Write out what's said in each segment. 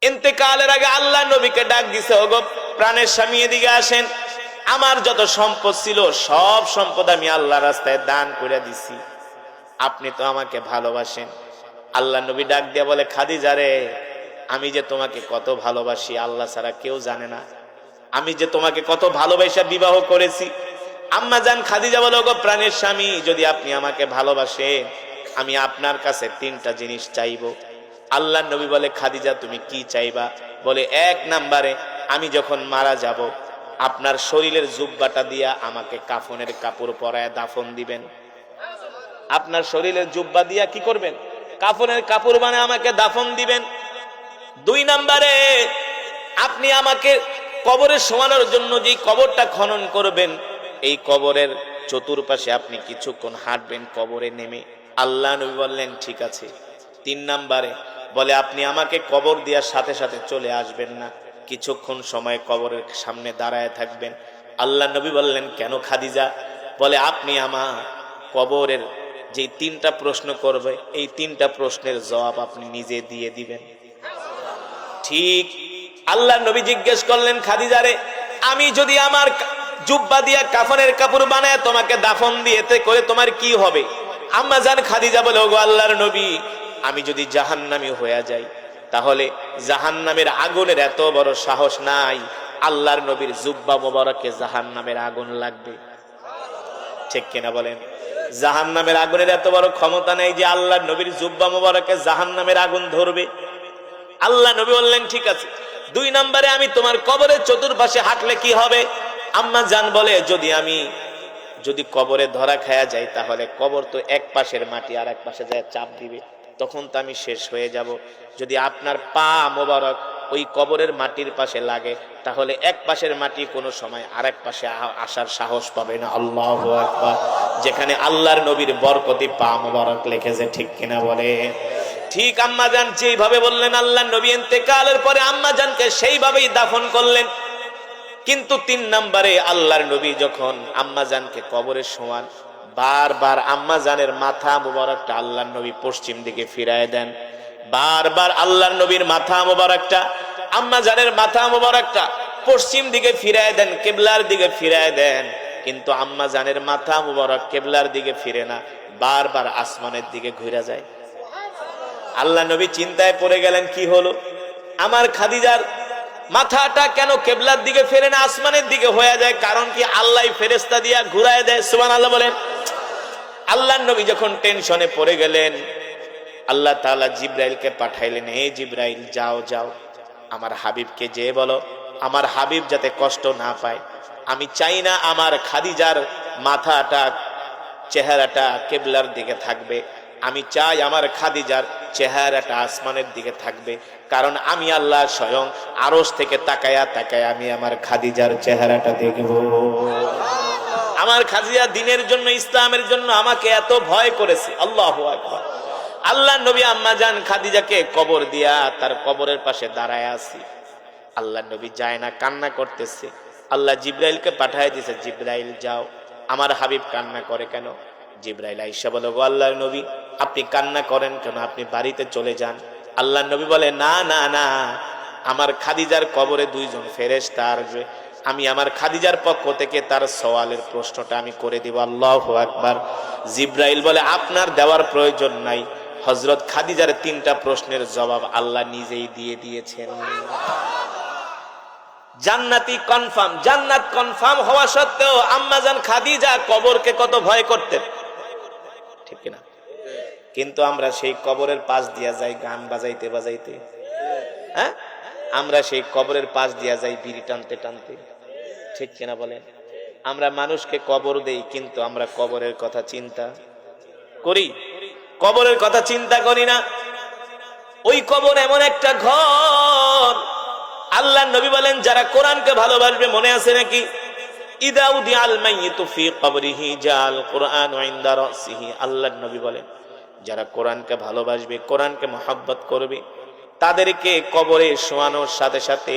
ইন্তেকালের আগে আল্লাহ নবীকে ডাক দিছে, ওগো প্রাণের স্বামী এদিকে আসেন, আমার যত সম্পদ ছিল সব সম্পদ আমি আল্লাহ রাস্তায় দান করে দিছি, আপনি তো আমাকে ভালোবাসেন। আল্লাহ নবী ডাক দিয়া বলে, খাদিজা রে, আমি যে তোমাকে কত ভালোবাসি আল্লাহ ছাড়া কেউ জানে না, আমি যে তোমাকে কত ভালোবাসা বিবাহ করেছি। আম্মা জান খাদিজা বলে, ওগো প্রাণের স্বামী, যদি আপনি আমাকে ভালোবাসেন আমি আপনার কাছে তিনটা জিনিস চাইবো। আল্লাহ নবী বলে, খাদিজা তুমি কি চাইবা? বলে, এক নাম্বারে আমি যখন মারা যাব আপনার শরীরের জুব্বাটা দিয়া আমাকে কাফনের কাপড় পরায় দাফন দিবেন। আপনার শরীরের জুব্বা দিয়া কি করবেন? কাফনের কাপড় বানায় আমাকে দাফন দিবেন। দুই নাম্বারে আপনি আমাকে কবরে শোয়ানোর জন্য যে কবরটা খনন করবেন, এই কবরের চতুর্পাশে আপনি কিছুক্ষণ হাঁটবেন কবরে নেমে। আল্লাহ নবী বললেন, ঠিক আছে। তিন নাম্বারে বলে, আপনি আমাকে কবর দেওয়ার সাথে সাথে চলে আসবেন না, কিছুক্ষণ সময় কবরের সামনে দাঁড়ায় থাকবেন। আল্লাহ নবী বললেন, কেন খাদিজা? বলে, আপনি আমার কবরের যে তিনটা প্রশ্ন করবে এই তিনটা প্রশ্নের জবাব আপনি নিজে দিয়ে দিবেন। ঠিক। আল্লাহ নবী জিজ্ঞেস করলেন, খাদিজা রে, আমি যদি আমার জুব্বা দিয়া কাফনের কাপড় বানায় তোমাকে দাফন দিয়েতে করে তোমার কি হবে? আম্মা জান খাদিজা বলে, ওগো আল্লাহর নবী, আমি যদি জাহান্নামী হয়ে যাই তাহলে জাহান্নামের আগুনের এত বড় সাহস নাই, আল্লাহর নবীর জুব্বা মোবারকে জাহান্নামের আগুন লাগবে। ঠিক কিনা বলেন? জাহান্নামের আগুনের এত বড় ক্ষমতা নেই যে আল্লাহর নবীর জুব্বা মোবারকে জাহান্নামের আগুন ধরবে। আল্লাহ নবী বললেন, ঠিক আছে। দুই নম্বরে আমি তোমার কবরের চতুর্পাশে হাঁটলে কি হবে? আম্মা জান বলে, যদি কবরে ধরা খায়া যায় তাহলে কবর তো এক পাশের মাটি আর এক পাশে যায় চাপ দিবে, তখন তো আমি শেষ হয়ে যাব। যদি আপনার পা মোবারক ওই কবরের মাটির পাশে লাগে তাহলে এক পাশের মাটি কোনো সময় আরেক পাশে আসার সাহস পাবে না। আল্লাহু আকবার। যেখানে আল্লাহর নবীর বরকতি পা মোবারক লিখেছে। ঠিক কিনা বলে? ঠিক। আম্মা জান যেইভাবে বললেন, আল্লাহর নবী ইন্তেকালের পরে আম্মা জানকে সেইভাবেই দাফন করলেন। কিন্তু তিন নম্বরে আল্লাহর নবী যখন আম্মা জানকে কবরে শোয়ান, বারবার আম্মা জানের মাথা মুবারকটা আল্লাহর নবী পশ্চিম দিকে ফিরায় দেন। বারবার আল্লাহর নবীর মাথা মুবারকটা, আম্মা জানের মাথা মুবারকটা পশ্চিম দিকে ফিরায় দেন, কিবলার দিকে ফিরায় দেন। কিন্তু আম্মা জানের মাথা মুবারক কিবলার দিকে ফিরে না, বারবার আসমানের দিকে ঘুরে যায়। আল্লাহ নবী চিন্তায় পড়ে গেলেন, কি হলো? আমার খাদিজার মাথাটা কেন কিবলার দিকে ফেরে না, আসমানের দিকে হয়ে যায়? কারণ কি? আল্লাহ ফেরেশতা দিয়া ঘুরায় দেয়। সুবহানাল্লাহ বলেন। আল্লাহর নবী যখন টেনশনে পড়ে গেলেন, আল্লাহ তাআলা জিবরাইলকে পাঠাইলেন, হে জিবরাইল, যাও যাও আমার হাবিবকে যেয়ে বলো, আমার হাবিব যাতে কষ্ট না পায়। আমি চাই না আমার খাদিজার মাথাটা, চেহারাটা কিবলার দিকে থাকবে, আমি চাই আমার খাদিজার চেহারাটা আসমানের দিকে থাকবে। কারণ আমি আল্লাহ স্বয়ং আরশ থেকে তাকায়া তাকায়া আমি আমার খাদিজার চেহারাটা দেখব। আমার খাদিজা দ্বীনের জন্য, ইসলামের জন্য আমাকে এত ভয় করেছে। আল্লাহু আকবার। আল্লাহ নবী আম্মা জান খাদিজাকে কবর দিয়া তার কবরের পাশে দাঁড়ায় আছি। আল্লাহ নবী যায় না, কান্না করতেছে। আল্লাহ জিবরাইলকে পাঠায় দিয়েছে, জিবরাইল যাও, আমার হাবিব কান্না করে কেন? জিবরাইল আইসা বলে, গো আল্লাহর নবী, আপনি কান্না করেন কেন? আপনি বাড়িতে চলে যান। আল্লাহ নবী বলে, না না না, আমার খাদিজার কবরে দুইজন ফেরেশতা আসবে, আমি আমার খাদিজার পক্ষ থেকে তার সওয়ালের প্রশ্নটা আমি করে দিব। আল্লাহু আকবার। জিবরাইল বলে, আপনার দেওয়ার প্রয়োজন নাই, হযরত খাদিজার তিনটা প্রশ্নের জবাব আল্লাহ নিজেই দিয়ে দিয়েছেন। জান্নাতি কনফার্ম। জান্নাত কনফার্ম হওয়া সত্ত্বেও আম্মা জান খাদিজা কবরকে কত ভয় করতেন। ঠিক কিনা? কিন্তু আমরা সেই কবরের পাশ দিয়া যাই গান বাজাইতে বাজাইতে। হ্যাঁ, আমরা সেই কবরের পাশ দিয়া যাই বিড়ি টানতে টানতে। ঠিক কিনা বলেন? আমরা মানুষকে কবর দেই, কিন্তু আমরা কবরের কথা চিন্তা করি? কবরের কথা চিন্তা করি না। ওই কবর এমন একটা ঘর, আল্লাহ নবী বলেন, যারা কোরআনকে ভালোবাসবে, মনে আছে নাকি? ইদা উদিআল মাইয়িতু ফি কবরিহি জাল কুরআনু ইনদা রাসিহি। আল্লাহ নবী বলেন, যারা কোরআনকে ভালোবাসবে, কোরআনকে মহব্বত করবে, তাদেরকে কবরে শোয়ানোর সাথে সাথে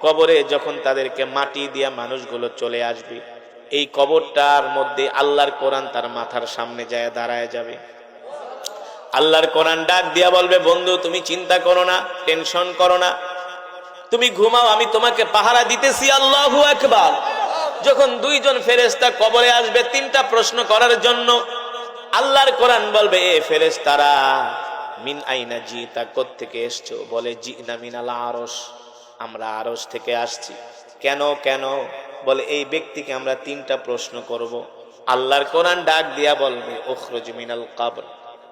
কবরে যখন তাদেরকে মাটি দিয়া মানুষগুলো চলে আসবে, এই কবরটার মধ্যে আল্লাহর কোরআন তার মাথার সামনে যায় দাঁড়ায় যাবে। আল্লাহর কোরআন ডাক দিয়া বলবে, বন্ধু তুমি চিন্তা করো না, টেনশন করো না, তুমি ঘুমাও, আমি তোমাকে পাহারা দিতেছি। আল্লাহু আকবার। যখন দুইজন ফেরেশতা কবরে আসবে তিনটা প্রশ্ন করার জন্য, আল্লাহর কোরআন বলবে, এ ফেরেশতারা, মিন আইনা জিতা, কোত্থেকে এসছো? বলে, জিনা মিনাল আরশ, আমরা আরশ থেকে আসছি। কেন কেন? বলে, এই ব্যক্তিকে আমরা তিনটা প্রশ্ন করব। আল্লাহর কোরআন ডাক দিয়া বলবে, উখরুজ মিনাল কবর,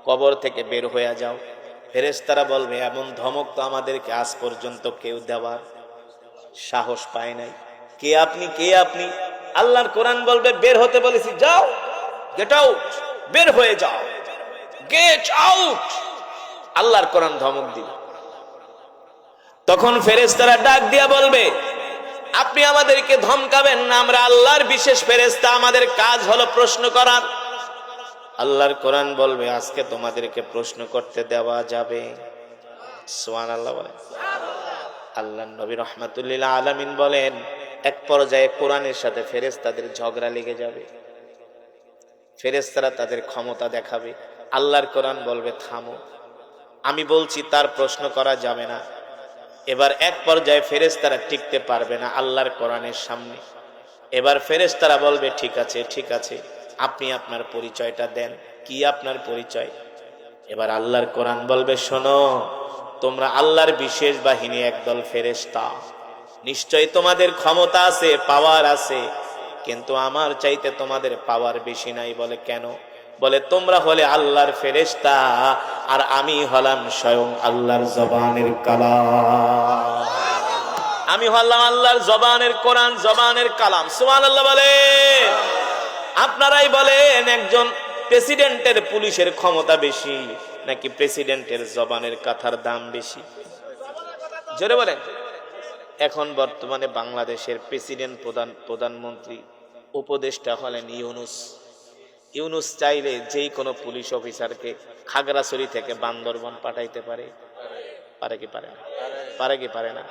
কবর থেকে বের হয়ে যাও। ফেরেশতারা বলবে, এমন ধমক তো আমাদেরকে আজ পর্যন্ত কেউ দেওয়ার সাহস পায় নাই। কে আপনি, কে আপনি? আল্লাহর কোরআন বলবে, বের হতে বলেছি, যাও, গেট আউট, বের হয়ে যাও, গেট আউট। আল্লাহর কোরআন ধমক দিল। তখন ফেরেশতারা ডাক দিয়া বলবে, আপনি আমাদেরকে ধমকাবেন না, আমরা আল্লাহর বিশেষ ফেরেশতা, আমাদের কাজ হলো প্রশ্ন করা। আল্লাহর কোরআন বলবে, আজকে তোমাদেরকে প্রশ্ন করতে দেওয়া যাবে। সুবহানাল্লাহ বলেন। আল্লাহর নবী রাহমাতুল্লিল আলামিন বলেন, এক পর্যায়ে কোরআনের সাথে ফেরেশতাদের ঝগড়া লেগে যাবে। ফেরেশতারা তাদের ক্ষমতা দেখাবে। আল্লাহর কোরআন বলবে, থামো, আমি বলছি তার প্রশ্ন করা যাবে না। এবার এক পর্যায়ে ফেরেশতারা টিকতে পারবে না আল্লাহর কোরআনের সামনে। এবার ফেরেশতারা বলবে, ঠিক আছে, ঠিক আছে, আপনি আপনার পরিচয়টা দেন। কি আপনার পরিচয়? এবার আল্লাহর কোরআন বলবে, শোনো, তোমরা আল্লাহর বিশেষ বাহিনী, একদল ফেরেশতা, নিশ্চয়ই তোমাদের ক্ষমতা আছে, পাওয়ার আছে, কিন্তু আমার চাইতে তোমাদের পাওয়ার বেশি নাই। বলে, কেন? বলে, তোমরা হলে আল্লাহর ফেরেশতা, আর আমি হলাম স্বয়ং আল্লাহর জবানের কালাম। আমি হলাম আল্লাহর জবানের কোরআন, জবানের কালাম। সুবহানাল্লাহ বলে। আপনারাই বলেন, একজন প্রেসিডেন্টের পুলিশের ক্ষমতা বেশি নাকি প্রেসিডেন্টের জবানের কথার দাম বেশি? জোরে বলেন। এখন বর্তমানে বাংলাদেশের প্রেসিডেন্ট, প্রধানমন্ত্রী, উপদেষ্টা হলেন ইউনূস। ইউনূস চাইলে যেই কোনো পুলিশ অফিসারকে খাগড়াছড়ি থেকে বান্দরবান পাঠাইতে পারে। পারে কি পারে না? পারে কি পারে না?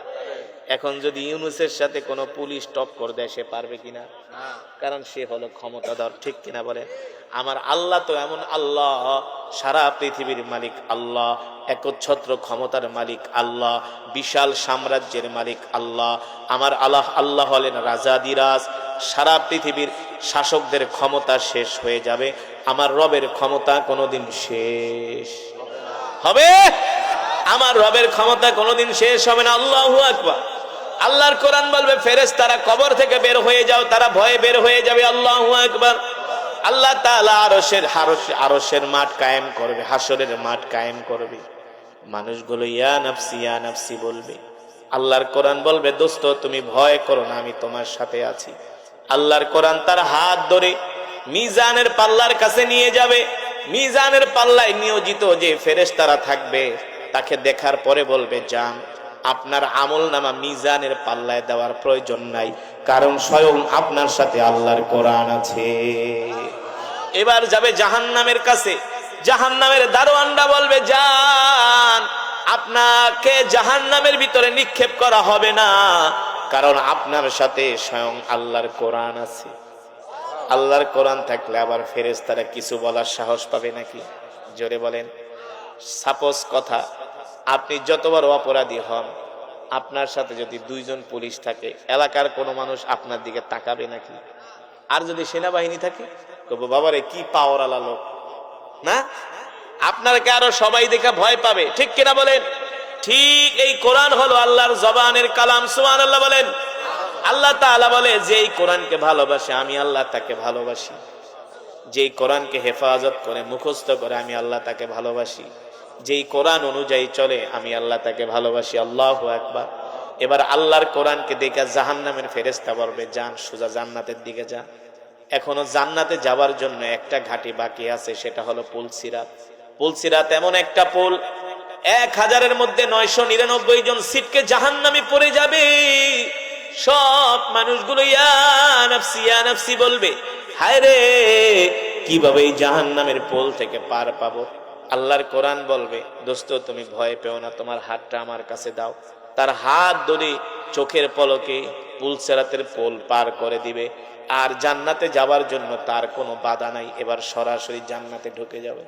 এখন যদি ইউনূসের সাথে কোনো পুলিশ টক্কর দেয়, সে পারবে কিনা? কারণ সে হলো ক্ষমতাধর। ঠিক কিনা বলে? আমার আল্লাহ তো এমন আল্লাহ, সারা পৃথিবীর মালিক আল্লাহ, একচ্ছত্র ক্ষমতার মালিক আল্লাহ, বিশাল সাম্রাজ্যের মালিক আল্লাহ। আমার আল্লাহ হলেন রাজাদিরাজ। সারা পৃথিবীর শাসকদের ক্ষমতা শেষ হয়ে যাবে, আমার রবের ক্ষমতা কোনোদিন শেষ হবে? আমার রবের ক্ষমতা কোনোদিন শেষ হবে না। আল্লাহু আকবার। আল্লাহর কোরআন বলবে, ফেরেশতারা কবর থেকে বের হয়ে যাও, তারা ভয়ে বের হয়ে যাবে। আল্লাহু আকবার। আল্লাহ তাআলা আরশের মাঠ কায়েম করবে, হাসরের মাঠ কায়েম করবে। মানুষগুলো ইয়া নাফসি, ইয়া নাফসি বলবে। আল্লাহর কোরআন বলবে, দোস্ত তুমি ভয় করো না, আমি তোমার সাথে আছি। আল্লাহর কোরআন তার হাত ধরে মিজানের পাল্লার কাছে নিয়ে যাবে। মিজানের পাল্লায় নিয়োজিত যে ফেরেশতারা থাকবে, তাকে দেখার পরে বলবে, যান, আপনার আমলনামা মিজানের পাল্লায় দেওয়ার প্রয়োজন নাই, কারণ স্বয়ং আপনার সাথে আল্লাহর কোরআন আছে। এবার যাবে জাহান্নামের কাছে। জাহান্নামের দারোয়ানরা বলবে, যান, আপনাকে জাহান্নামের ভিতরে নিক্ষেপ করা হবে না, কারণ আপনার সাথে স্বয়ং আল্লাহর কোরআন আছে। আল্লাহর কোরআন থাকলে আবার ফেরেশতারা কিছু বলার সাহস পাবে নাকি? জোরে বলেন। সাপোজ কথা, আপনি যত বড় অপরাধী হন, আপনার সাথে যদি দুইজন পুলিশ থাকে, এলাকার কোনো মানুষ আপনার দিকে তাকাবে নাকি? আর যদি সেনাবাহিনী থাকে, তবু বাবারে কি পাওয়ারওয়ালা লোক না, আপনাকে আরো সবাই দেখে ভয় পাবে। ঠিক কিনা বলেন? ঠিক এই কোরআন হলো আল্লাহর জবানের কালাম। সুবহানাল্লাহ বলেন। আল্লাহ তাআলা বলে, যেই কোরআনকে ভালোবাসে আমি আল্লাহ তাকে ভালোবাসি। যেই কোরআনকে হেফাজত করে, মুখস্থ করে, আমি আল্লাহ তাকে ভালোবাসি। যেই কোরআন অনুযায়ী চলে, আমি আল্লাহ তাকে ভালোবাসি। আল্লাহু আকবার। এবার আল্লাহর কোরআনকে দেখে জাহান্নামের ফেরেশতা বলবে, যান, সোজা জান্নাতের দিকে যান। এখনো জান্নাতে যাওয়ার জন্য একটা ঘাটি বাকি আছে, সেটা হলো পুলসিরাত। পুলসিরাত এমন একটা পুল, 1000-এর মধ্যে 999 জন সিটকে জাহান্নামে পড়ে যাবে। সব মানুষগুলো ইয়া নাফসি, ইয়া নাফসি বলবে। হায় রে, কিভাবে এই জাহান্নামের পুল থেকে পার পাবো? আল্লাহর কোরআন বলবে, দোস্ত তুমি ভয় পেও না, তোমার হাতটা আমার কাছে দাও। তার হাত ধরে চোখের পলকে পুলসিরাতের পুল পার করে দিবে, আর জান্নাতে যাওয়ার জন্য তার কোনো বাধা নাই। এবার সরাসরি জান্নাতে ঢুকে যাবে।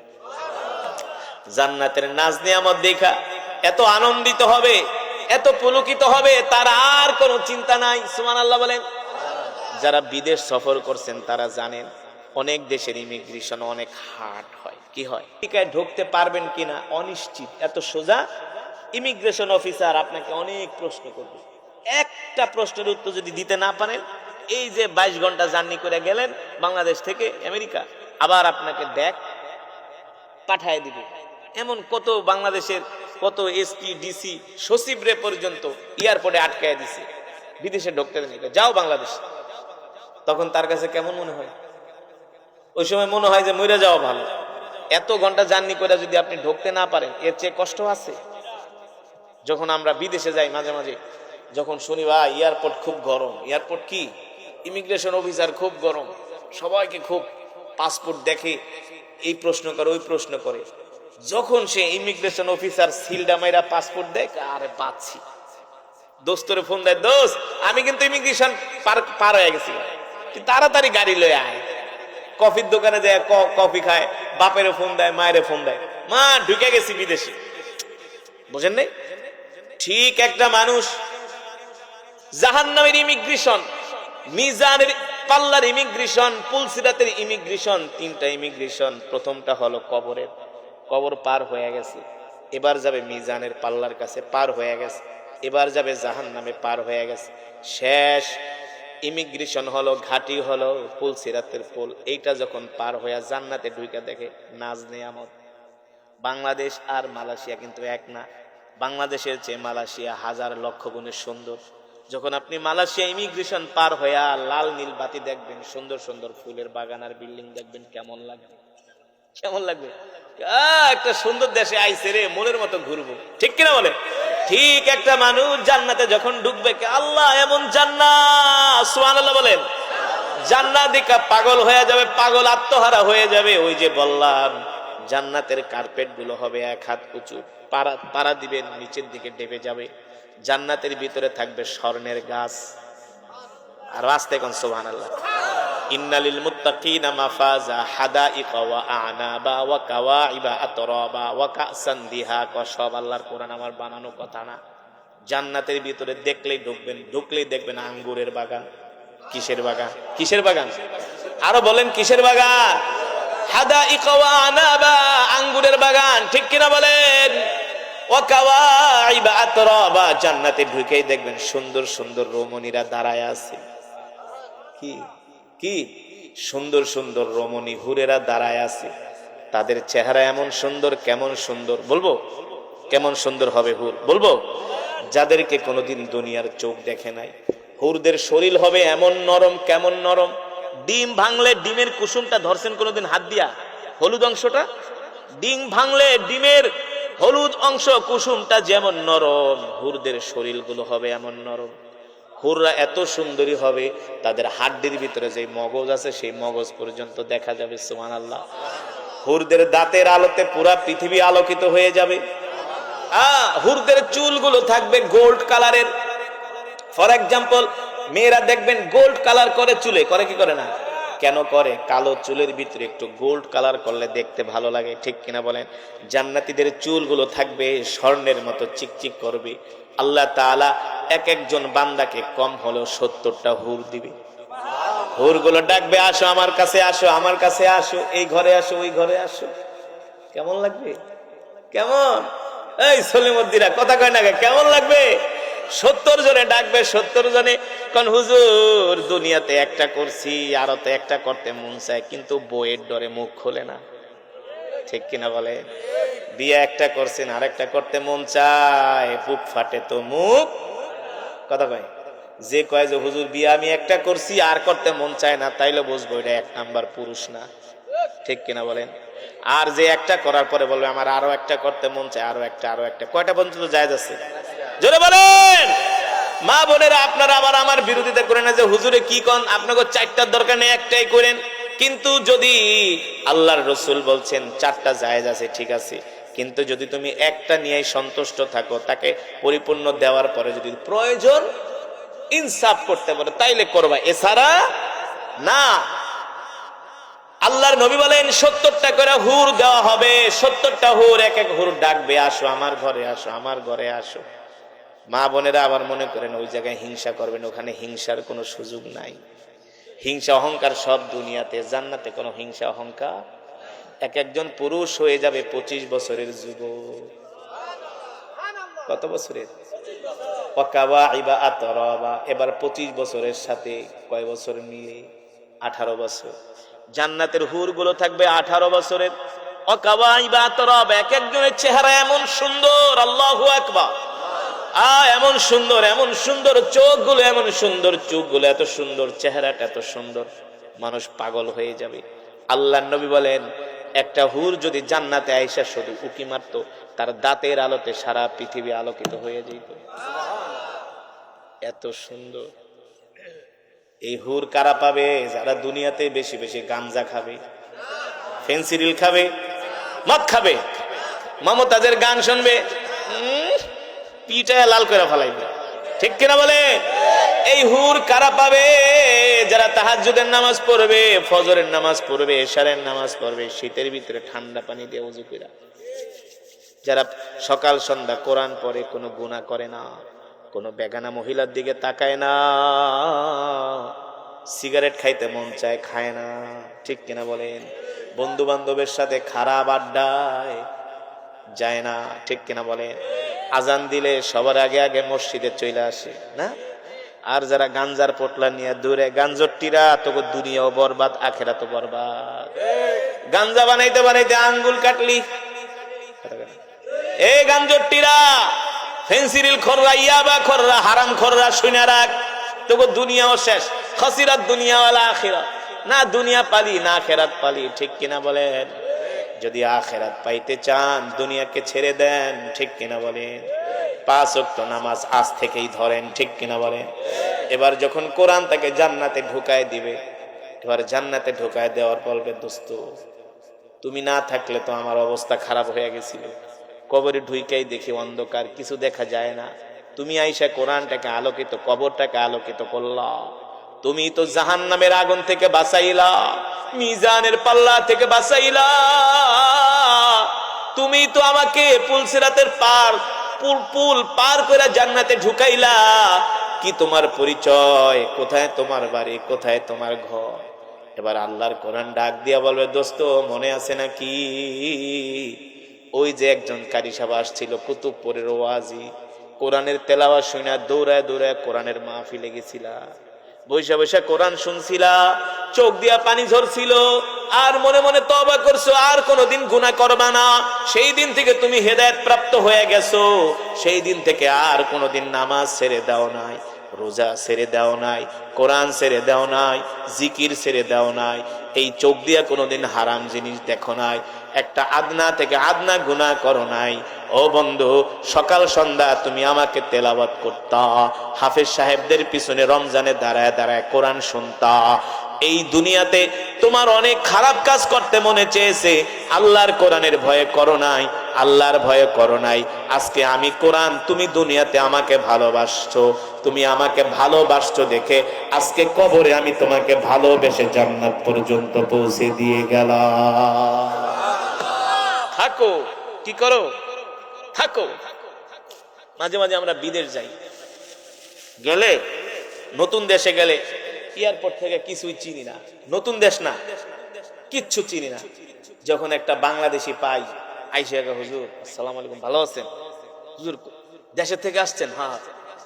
জান্নাতের নাজ নিয়ামত দেখা এত আনন্দিত হবে, এত পুলকিত হবে, তার আর কোনো চিন্তা নাই। সুবহানাল্লাহ বলেন। যারা বিদেশ সফর করছেন তারা জানেন অনেক দেশের ইমিগ্রেশন অনেক হার্ড হয়। কি হয়, আমেরিকায় ঢুকতে পারবেন কিনা অনিশ্চিত। এত সোজা ইমিগ্রেশন অফিসার আপনাকে অনেক প্রশ্ন করবে, একটা প্রশ্নের উত্তর যদি দিতে না পারেন, এই যে 22 ঘন্টা জার্নি করে গেলেন বাংলাদেশ থেকে আমেরিকা, আবার আপনাকে ব্যাক পাঠায় দিবে। এমন কত বাংলাদেশের কত এসপি ডিসি সচিবরে পর্যন্ত এয়ারপোর্টে আটকায় দিছে, বিদেশে ঢুকতে দেন, যাও বাংলাদেশ। তখন তার কাছে কেমন মনে হয়? ওই সময় মনে হয় যে মরে যাওয়া ভালো। এত ঘন্টা জার্নি করে যদি আপনি ঢুকতে না পারেন, এর চেয়ে কষ্ট আছে? যখন আমরা বিদেশে যাই মাঝে মাঝে, যখন শুনি ভাই এয়ারপোর্ট খুব গরম, এয়ারপোর্ট কি ইমিগ্রেশন অফিসার খুব গরম, সবাইকে খুব পাসপোর্ট দেখে, এই প্রশ্ন করে ওই প্রশ্ন করে, যখন সে ইমিগ্রেশন অফিসার সিলডা মাইরা পাসপোর্ট দেয়, আরে পাচ্ছি, দোস্তরে ফোন দেয়, দোস্ত আমি কিন্তু ইমিগ্রেশন পার হয়ে গেছি, তাড়াতাড়ি গাড়ি লয়ে আয়। কফির দোকানে যায় কফি খায়, বাপেরে ফোন দেয়, মায়েরে ফোন দেয়, মা ঢুকে গেছি বিদেশে। বুঝেন নাই? ঠিক একটা মানুষ জাহান্নামের ইমিগ্রেশন, মিজানের পাল্লার ইমিগ্রেশন, পুলসিরাতের ইমিগ্রেশন, 3টা ইমিগ্রেশন। প্রথমটা হলো কবরের, কবর পার হয়ে গেছে, এবার যাবে মিজানের পাল্লার কাছে, পার হয়ে গেছে, এবার যাবে জাহান্নামে, পার হয়ে গেছে। শেষ ইমিগ্রেশন হলো ঘাটি হলো পুলসিরাতের পুল। এইটা যখন পার হয়ে জান্নাতে ঢুকে দেখে নাজ নিয়ামত। বাংলাদেশ আর মালয়েশিয়া কিন্তু এক না, বাংলাদেশের চেয়ে মালয়েশিয়া হাজার লক্ষ গুণে সুন্দর। যখন আপনি মালয়েশিয়া ইমিগ্রেশন পার হয়ে লাল নীল বাতি দেখবেন, সুন্দর সুন্দর ফুলের বাগান আর বিল্ডিং দেখবেন, কেমন লাগবে? কেমন লাগবে? একটা সুন্দর দেশে আইছে রে, মনের মতো ঘুরবো, ঠিক কিনা বলে? ঠিক একটা মানুষ জান্নাতে যখন ঢুকবে, আল্লাহ এমন জান্নাত, সুবহানাল্লাহ বলেন, জান্নাত দেখা পাগল হয়ে যাবে, পাগল আত্মহারা হয়ে যাবে। ওই যে বললাম জান্নাতের কার্পেট গুলো হবে 1 হাত উঁচু, পাড়া দিবেন নিচের দিকে ডেবে যাবে। জান্নাতের ভিতরে থাকবে স্বর্ণের গাছ। আর রাস্তায় কোন সুবহানাল্লাহ, ইন্নালিল মুত্তাকিনা মাফাজা হাদাইকা ওয়া আনাবা ওয়া কাওয়াইবা আতরাবা ওয়া কাসান দিহাকা। সব আল্লাহর কোরআন, আমার বানানো কথা না। জান্নাতের ভিতরে দেখলেই ঢুকবেন, ঢুকলেই দেখবেন আঙ্গুরের বাগান। কিসের বাগান? কিসের বাগান? আরো বলেন কিসের বাগান? হাদাইকা ওয়া আনাবা, আঙ্গুরের বাগান, ঠিক কিনা বলেন? ওয়া কাওয়াইবা আতরাবা, জান্নাতে ঢুকেই দেখবেন সুন্দর সুন্দর রমণীরা দাঁড়ায় আছে। কি কি সুন্দর সুন্দর রমণী হুরেরা দাঁড়ায় আছে, তাদের চেহারা এমন সুন্দর, কেমন সুন্দর বলবো? কেমন সুন্দর হবে হুর বলবো? যাদেরকে কোনোদিন দুনিয়ার চোখ দেখে নাই। হুরদের শরীর হবে এমন নরম, কেমন নরম, ডিম ভাঙলে ডিমের কুসুমটা ধরছেন কোনোদিন হাত দিয়া, হলুদ অংশটা, ডিম ভাঙলে ডিমের হলুদ অংশ কুসুমটা যেমন নরম, হুরদের শরীরগুলো হবে এমন নরম। হুররা এত সুন্দরী হবে, তাদের হাড্ডির ভিতরে যে মগজ আছে সেই মগজ পর্যন্ত দেখা যাবে। সুবহানাল্লাহ। হুরদের দাঁতের আলোতে পুরা পৃথিবী আলোকিত হয়ে যাবে। হুরদের চুলগুলো থাকবে গোল্ড কালারের। ফর এক্সাম্পল, মেয়েরা দেখবেন গোল্ড কালার করে চুলে, করে কি করে না? কেন করে? কালো চুলের ভিতরে একটু গোল্ড কালার করলে দেখতে ভালো লাগে, ঠিক কিনা বলেন? জান্নাতীদের চুলগুলো থাকবে স্বর্ণের মতো চিকচিক করবে। আল্লাহ তাআলা এক একজন বান্দাকে কম হলেও 70টা হুর দিবে। হুরগুলো ডাকবে, আসো আমার কাছে, আসো আমার কাছে, আসো এই ঘরে, আসো ওই ঘরে, আসো। কেমন লাগবে? কেমন? এই সলিমুদ্দিরা কথা কয় না, কেমন লাগবে? 70 জনে ডাকবে, 70 জনে কোন হুজুর দুনিয়াতে একটা করছি, আরো তো একটা করতে মন চায়, কিন্তু বইয়ের ডরে মুখ খোলে না, ঠিক কিনা বলে? বিয়ে একটা করছেন, আরেকটা করতে মন চায়, বুক ফাটে তো মুখ কথা কয়। যে কয় যে হুজুর বিয়ে আমি একটা করছি আর করতে মন চায় না, তাইলে বুঝবো এটা 1 নাম্বার পুরুষ না, ঠিক কিনা বলেন? আর যে একটা করার পরে বলবে আমার আরো একটা করতে মন চায়, আরো একটা, আরো একটা, কয়টা পর্যন্ত জায়েজ আছে? জোরে বলেন। মা বোনেরা, আপনারা আবার আমার বিরোধিতা করেন না যে হুজুরে কি কোন, আপনাকে 4টার দরকার নেই, একটাই করেন। কিন্তু যদি আল্লাহর রাসূল বলছেন 4টা জায়েজ আছে, ঠিক আছে, কিন্তু যদি তুমি একটা নিয়ে সন্তুষ্ট থাকো, তাকে পরিপূর্ণ দেওয়ার পরে যদি প্রয়োজন ইনসাফ করতে পারো তাইলে করবা, এছাড়া না। আল্লাহর নবী বলেন 70টা করে হুর দেওয়া হবে। 70টা হুর এক এক হুর ডাকবে, আসো আমার ঘরে আসো, আমার ঘরে আসো। মা বোনেরা আবার মনে করেন ওই জায়গায় হিংসা করবেন, ওখানে হিংসার কোনো সুযোগ নাই। হিংসা অহংকার সব দুনিয়াতে, জান্নাতে কোনো হিংসা অহংকার। এক একজন পুরুষ হয়ে যাবে 25 বছরের যুবক। কত বছরের? এবার 25 বছরের সাথে কয় বছর মিলে? 18 বছর। জান্নাতের হুর গুলো থাকবে 18 বছরের। এক একজনের চেহারা এমন সুন্দর, আল্লাহু আকবার, এমন সুন্দর, এমন সুন্দর চোখগুলো, এমন সুন্দর চোখগুলো, এত সুন্দর চেহারাটা, এত সুন্দর, মানুষ পাগল হয়ে যাবে। আল্লাহর নবী বলেন একটা হুর যদি জান্নাতে আয়েশা শুধু উকি মারতো, তার দাঁতের আলোতে সারা পৃথিবী আলোকিত হয়ে যেত। এত সুন্দর। এই হুর কারা পাবে? যারা দুনিয়াতে বেশি বেশি গাঞ্জা খাবে, ফেন্সিডিল খাবে, মদ খাবে, মমতাজের গান শুনবে, পিটায় লাল করে ফেলাইবে। ঠিক কিনা বলে? এই হুর কারা পাবে? যারা তাহাজ্জুদের নামাজ পড়বে, ফজরের নামাজ পড়বে, এশারের নামাজ পড়বে, শীতের ভিতরে ঠান্ডা পানি দিয়ে ওযু করে, যারা সকাল সন্ধ্যা কোরআন পড়ে, কোনো গুনাহ করে না, কোনো বেগানা মহিলার দিকে তাকায় না, সিগারেট খাইতে মন চায় খায় না। ঠিক কিনা বলেন? বন্ধু বান্ধবের সাথে খারাপ আড্ডায় যায় না। ঠিক কিনা বলেন? আজান দিলে সবার আগে আগে মসজিদে চলে আসে না। আর যারা গাঞ্জার পোটলা নিয়ে দূরে, গাঞ্জটিরা তো দুনিয়াও বরবাদ, আখেরাতও বরবাদ। গাঞ্জা বানাইতে বানাইতে আঙ্গুল কাটলি। এই গাঞ্জটিরা, ফেন্সিডিল খররা, ইয়াবা খররা, হারাম খররা, শুনে রাখ, তোকে দুনিয়াও শেষ। খাসিরাত দুনিয়া ওয়াল আখিরাত। না দুনিয়া পালি না আখিরাত পালি। ঠিক কিনা বলেন? যদি আখিরাত পাইতে চান দুনিয়াকে ছেড়ে দেন। ঠিক কিনা বলেন? 5 ওয়াক্ত নামাজ আজ থেকেই ধরেন। ঠিক কিনা বলেন? এবার যখন কোরআন তাকে জান্নাতে ঢুকায় দিবে, এবার জান্নাতে ঢুকায় দেওয়ার বলবে, দোস্ত তুমি না থাকলে তো আমার অবস্থা খারাপ হয়ে গেছিল। কবরে ঢুইকাই দেখি অন্ধকার, কিছু দেখা যায় না। তুমি আইসা কোরআনটাকে আলোকিত, কবরটাকে আলোকিত করলা। তুমি তো জাহান্নামের আগুন থেকে বাঁচাইলা, মিজানের পাল্লা থেকে বাঁচাইলা। তুমি তো আমাকে পুলসিরাতের পুল পার করে জান্নাতে ঢুকাইলা। কি তোমার পরিচয়? কোথায় তোমার বাড়ি? কোথায় তোমার ঘর? এবার আল্লাহর কোরআন ডাক দিয়া বলবে, দোস্ত মনে আছে নাকি ওই যে একজন কারি সাহেব আসছিল কুতুবপুরের ওয়াজি, কোরআনের তেলাওয়াত শুনে দৌড়ায় দৌড়ায় কোরআনের মাহফিলে গেছিলা, বৈশা বৈশা কোরআন শুনছিলা, চোখ দিয়া পানি ঝরছিল, আর মনে মনে তওবা করছো, আর কোনোদিন গুনাহ করবা না। সেই দিন থেকে তুমি হেদায়েত প্রাপ্ত হয়ে গেছো। সেই দিন থেকে আর কোনোদিন নামাজ ছেড়ে দাও নাই, রোজা ছেড়ে দাও নাই, কোরআন ছেড়ে দাও নাই, জিকির ছেড়ে দাও নাই। এই চোখ দিয়া কোনোদিন হারাম জিনিস দেখো নাই, একটা আদনা থেকে আদনা গুনাহ করো নাই। ও বন্ধু, সকাল সন্ধ্যা তুমি আমাকে তেলাওয়াত করতা, হাফেজ সাহেবদের পিছনে রমজানে দাঁড়ায় দাঁড়ায় কোরআন শুনতা। এই দুনিয়াতে তোমার অনেক খারাপ কাজ করতে মনে চেয়েছে, আল্লাহর কোরআনের ভয়ে করো নাই, আল্লাহর ভয়ে করো নাই। আজকে আমি কোরআন, তুমি দুনিয়াতে আমাকে ভালোবাসছো, তুমি আমাকে ভালোবাসছো দেখে আজকে কবরে আমি তোমাকে ভালোবেসে জান্নাত পর্যন্ত পৌঁছে দিয়ে গেলাম। থাকো, কি করো? থাকো। মাঝে মাঝে আমরা বিদেশ যাই, গেলে নতুন দেশে গেলে এয়ারপোর্ট থেকে কিছুই চিনি না, নতুন দেশ না, কিচ্ছু চিনি না। যখন একটা বাংলাদেশি পাই, আইসা, হুজুর আসসালামু আলাইকুম, ভালো আছেন? হুজুর দেশের থেকে আসছেন? হ্যাঁ।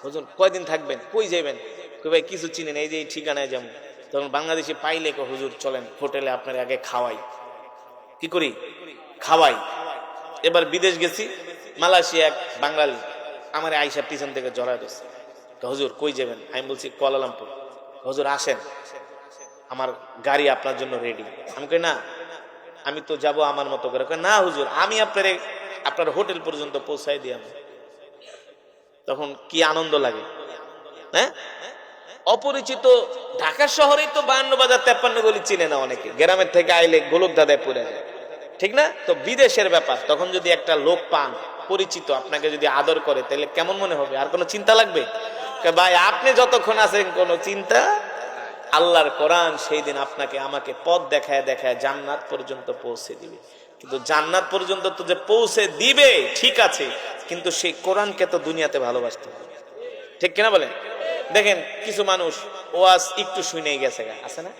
হুজুর কয়দিন থাকবেন? কই যাবেন? কই ভাই কিছু চিনি না, এই যে এই ঠিকানায় যাবো। তখন বাংলাদেশি পাইলে হুজুর চলেন হোটেলে আপনার আগে খাওয়াই। কি করি? খাওয়াই। এবার বিদেশ গেছি, মালয়েশিয়া এক বাঙালি আমার আইসা পিছন থেকে জড়ায় দিচ্ছে, হুজুর কই যাবেন? আমি বলছি কুয়ালালামপুর। হুজুর আসেন, আমার গাড়ি আপনার জন্য রেডি। আমি কই না, আমি তো যাব আমার মতো করে। না হুজুর, আমি আপনার হোটেল পর্যন্ত পৌঁছাই দিই। তখন কি আনন্দ লাগে, হ্যাঁ? অপরিচিত ঢাকা শহরে তো 52 বাজার 53 গলি চিনে না অনেকে, গ্রামের থেকে আইলে গোলক দাদায় পড়ে যায়, ঠিক না? তো বিদেশের ব্যাপার, তখন যদি একটা লোক পান পরিচিত, আপনাকে যদি আদর করে, তাহলে কেমন মনে হবে? আর কোনো চিন্তা লাগবে? ভাই আপনি যতক্ষণ আছেন কোনো চিন্তা আল্লাহর কোরআন সেই দিন আপনাকে আমাকে পথ দেখায় দেখায় জান্নাত পর্যন্ত পৌঁছে দিবে। কিন্তু জান্নাত পর্যন্ত তো যে পৌঁছে দিবে ঠিক আছে, কিন্তু সেই কোরআনকে তো দুনিয়াতে ভালোবাসতে হবে, ঠিক কিনা বলেন? দেখেন কিছু মানুষ ওয়াজ একটু শুনেই গেছে, আছে না,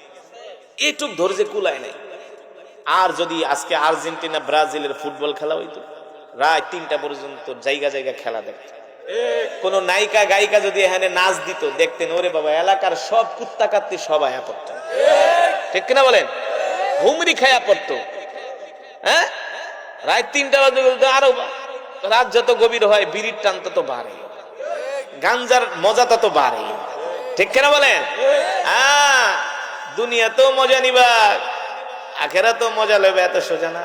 এইটুক ধৈর্য কুলায় নাই। আর যদি আজকে আর্জেন্টিনা ব্রাজিলের ফুটবল খেলা হইতো, রাত 3টা পর্যন্ত জায়গা জায়গা খেলা দেখত, কোন নায়িকা গায়িকা যদি এখানে নাচ দিত, দেখতেন ওরে বাবা এলাকার সব কুত্তা কাত্তি সবাই পড়তো, ঠিক কিনা বলেন? হুমরি খায়া পড়তো। হ্যাঁ, রাত 3টা বাজে আরো, রাত যত গভীর হয় বিড়ির টান তত বাড়ে, গাঞ্জার মজা তত বাড়ে, ঠিক কিনা বলেন? হ্যাঁ, দুনিয়াতেও মজা নিবা, আখেরাতেও মজা লইবা, এত সোজা না।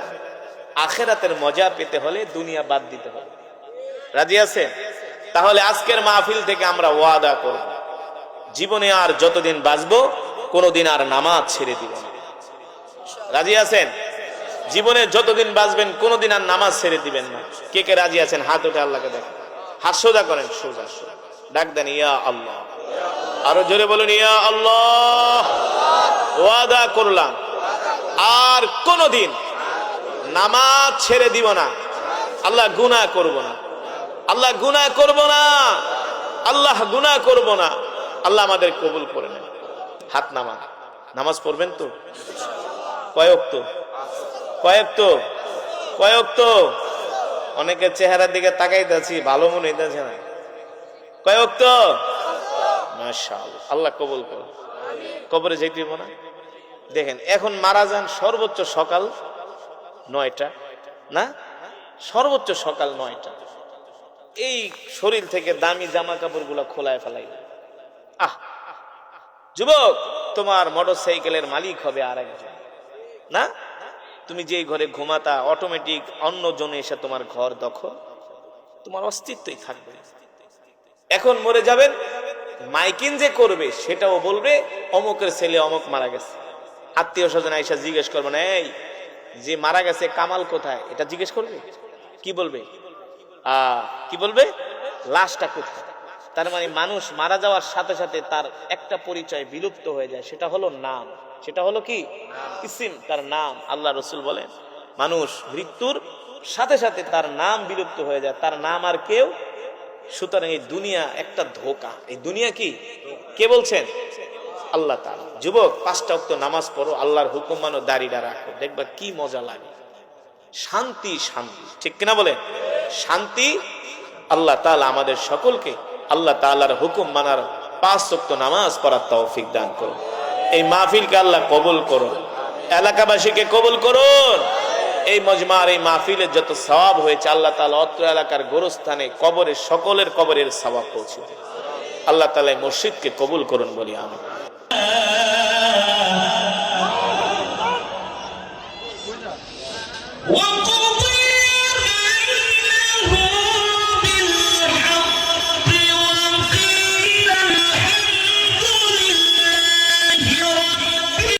আখেরাতের মজা পেতে হলে দুনিয়া বাদ দিতে হবে। রাজি আছে? তাহলে আজকের মাহফিল থেকে আমরা ওয়াদা করব, জীবনে আর যতদিন বাঁচবো কোনোদিন আর নামাজ ছেড়ে দিব না। রাজি আছেন? জীবনে যতদিন বাঁচবেন কোনোদিন আর নামাজ ছেড়ে দিবেন না। কে কে রাজি আছেন? হাত উঠে আল্লাহকে দেখেন, হাত সোজা করেন, সোজা সোজা ডাক দেন, ইয়া আল্লাহ। আরো জোরে বলুন, ইয়া আল্লাহ। ওয়াদা করলাম আর কোনোদিন নামাজ ছেড়ে দিব না, আল্লাহ গুনাহ করব না, আল্লাহ গুনাহ করব না, আল্লাহ গুনাহ করব না। আল্লাহ আমাদের কবুল করে নেন। হাত নামান, নামাজ পড়বেন তো? কয়েক তো অনেকের চেহারার দিকে তাকাইতেছি, ভালো মনে হইতেছে না। কয়েক তো, মাশাআল্লাহ, আল্লাহ কবুল করুন। কবরে যেতে দিব না। দেখেন এখন মারা যান সর্বোচ্চ সকাল 9টা, না সর্বোচ্চ সকাল 9টা। এই শরীর থেকে দামি জামা কাপড় গুলা খোলায় ফেলাই। যুবক, তোমার মোটরসাইকেলের মালিক হবে আর একজন, না? তুমি যে ঘরে ঘুমাতা অটোমেটিক অন্য জনে এসে তোমার ঘর দখল, তোমার অস্তিত্বই থাকবে। এখন মরে যাবেন, মাইকিং যে করবে সেটাও বলবে অমুকের ছেলে অমুক মারা গেছে। আত্মীয় স্বজন আইসা জিজ্ঞেস করবে না, এই যে মারা গেছে কামাল কোথায়, এটা জিজ্ঞেস করবে। কি বলবে? কি বলবে? লাশটা কোথায়। তার মানে মানুষ মারা যাওয়ার সাথে সাথে তার একটা পরিচয় বিলুপ্ত হয়ে যায়, সেটা হলো নাম। সেটা হলো কি? ইসিম, তার নাম। আল্লাহ রসুল বলেন মানুষ মৃত্যুর সাথে সাথে তার নাম বিলুপ্ত হয়ে যায়, তার নাম আর কেউ। সুতরাং এই দুনিয়া একটা ধোঁকা। এই দুনিয়া কি? কে বলছেন? আল্লাহ তাআলা। যুবক, 5টা ওয়াক্ত নামাজ পড়ো, আল্লাহর হুকুম মানো, দাড়িটা রাখো, দেখবা কি মজা লাগে। শান্তি, শান্তি, ঠিক কিনা বলে? শান্তি। আল্লাহ তাআলা আমাদের সকলকে আল্লাহ তাআলার হুকুম মানার 5 ওয়াক্ত নামাজ পড়ার তৌফিক দান করুন। এই মাহফিলকে আল্লাহ কবুল করুন, এলাকাবাসীকে কবুল করুন। এই মজমার এই মাহফিলের যত সওয়াব হয়েছে আল্লাহ তাআলা অত্র এলাকার গোরস্থানে কবরে সকলের কবরের সওয়াব পৌঁছে দেন। আল্লাহ তাআলা এই মসজিদকে কবুল করুন বলি আমিন।